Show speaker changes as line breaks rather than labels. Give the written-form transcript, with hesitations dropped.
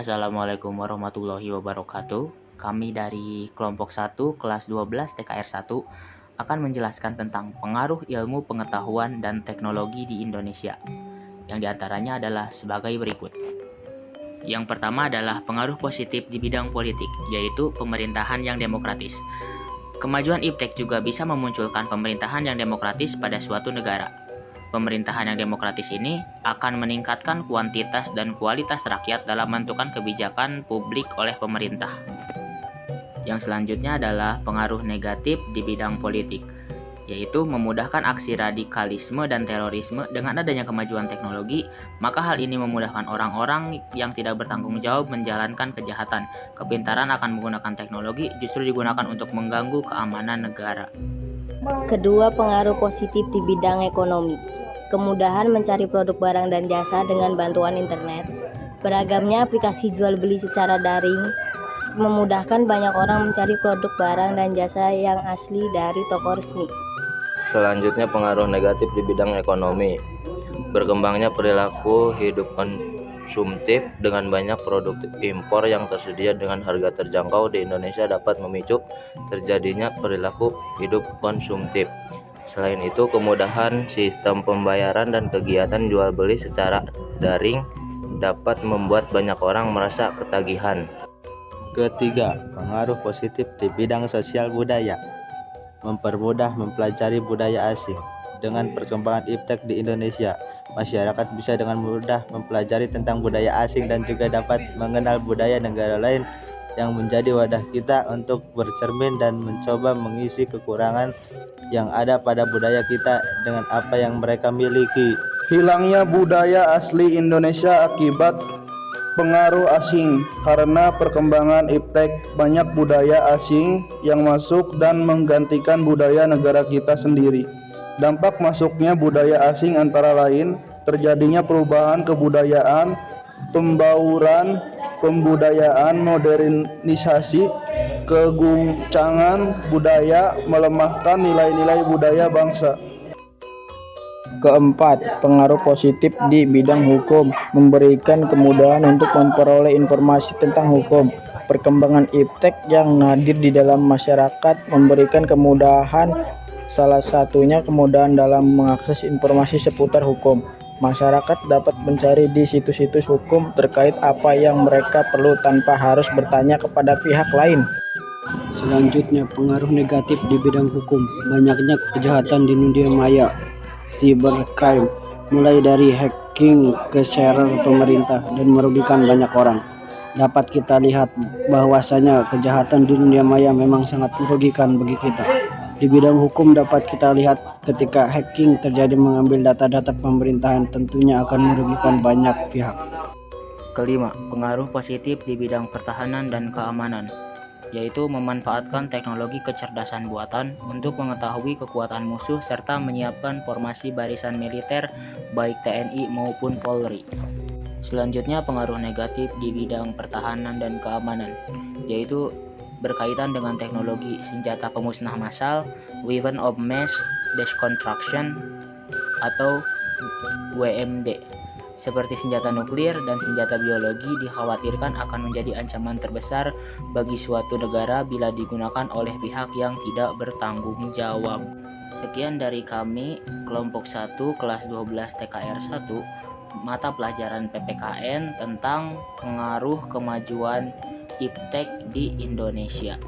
Assalamualaikum warahmatullahi wabarakatuh. Kami dari kelompok 1 kelas 12 TKR 1 akan menjelaskan tentang pengaruh ilmu pengetahuan dan teknologi di Indonesia. Yang diantaranya adalah sebagai berikut. Yang pertama adalah pengaruh positif di bidang politik, yaitu pemerintahan yang demokratis. Kemajuan iptek juga bisa memunculkan pemerintahan yang demokratis pada suatu negara. Pemerintahan yang demokratis ini akan meningkatkan kuantitas dan kualitas rakyat dalam menentukan kebijakan publik oleh pemerintah. Yang selanjutnya adalah pengaruh negatif di bidang politik, yaitu memudahkan aksi radikalisme dan terorisme. Dengan adanya kemajuan teknologi, maka hal ini memudahkan orang-orang yang tidak bertanggung jawab menjalankan kejahatan. Kepintaran akan menggunakan teknologi justru digunakan untuk mengganggu keamanan negara.
Kedua, pengaruh positif di bidang ekonomi. Kemudahan mencari produk barang dan jasa dengan bantuan internet. Beragamnya aplikasi jual beli secara daring memudahkan banyak orang mencari produk barang dan jasa yang asli dari toko resmi.
Selanjutnya, pengaruh negatif di bidang ekonomi. Berkembangnya perilaku hidup konsumtif dengan banyak produk impor yang tersedia dengan harga terjangkau di Indonesia dapat memicu terjadinya perilaku hidup konsumtif. Selain itu, kemudahan sistem pembayaran dan kegiatan jual beli secara daring dapat membuat banyak orang merasa ketagihan.
Ketiga, pengaruh positif di bidang sosial budaya. Mempermudah mempelajari budaya asing. Dengan perkembangan iptek di Indonesia, masyarakat bisa dengan mudah mempelajari tentang budaya asing dan juga dapat mengenal budaya negara lain yang menjadi wadah kita untuk bercermin dan mencoba mengisi kekurangan yang ada pada budaya kita dengan apa yang mereka miliki.
Hilangnya budaya asli Indonesia akibat pengaruh asing. Karena perkembangan iptek, banyak budaya asing yang masuk dan menggantikan budaya negara kita sendiri. Dampak masuknya budaya asing antara lain terjadinya perubahan kebudayaan, pembauran pembudayaan, modernisasi, keguncangan budaya, melemahkan nilai-nilai budaya bangsa.
Keempat, pengaruh positif di bidang hukum, memberikan kemudahan untuk memperoleh informasi tentang hukum. Perkembangan iptek yang hadir di dalam masyarakat memberikan kemudahan, salah satunya kemudahan dalam mengakses informasi seputar hukum. Masyarakat dapat mencari di situs-situs hukum terkait apa yang mereka perlu tanpa harus bertanya kepada pihak lain.
Selanjutnya, pengaruh negatif di bidang hukum. Banyaknya kejahatan di dunia maya, cybercrime, mulai dari hacking ke server pemerintah dan merugikan banyak orang. Dapat kita lihat bahwasanya kejahatan di dunia maya memang sangat merugikan bagi kita. Di bidang hukum dapat kita lihat ketika hacking terjadi mengambil data-data pemerintahan tentunya akan merugikan banyak pihak.
Kelima, pengaruh positif di bidang pertahanan dan keamanan, yaitu memanfaatkan teknologi kecerdasan buatan untuk mengetahui kekuatan musuh serta menyiapkan formasi barisan militer baik TNI maupun Polri. Selanjutnya, pengaruh negatif di bidang pertahanan dan keamanan, yaitu berkaitan dengan teknologi senjata pemusnah massal, weapon of mass destruction atau WMD, seperti senjata nuklir dan senjata biologi dikhawatirkan akan menjadi ancaman terbesar bagi suatu negara bila digunakan oleh pihak yang tidak bertanggung jawab. Sekian dari kami, kelompok 1 kelas 12 TKR 1, mata pelajaran PPKN tentang pengaruh kemajuan iptek di Indonesia.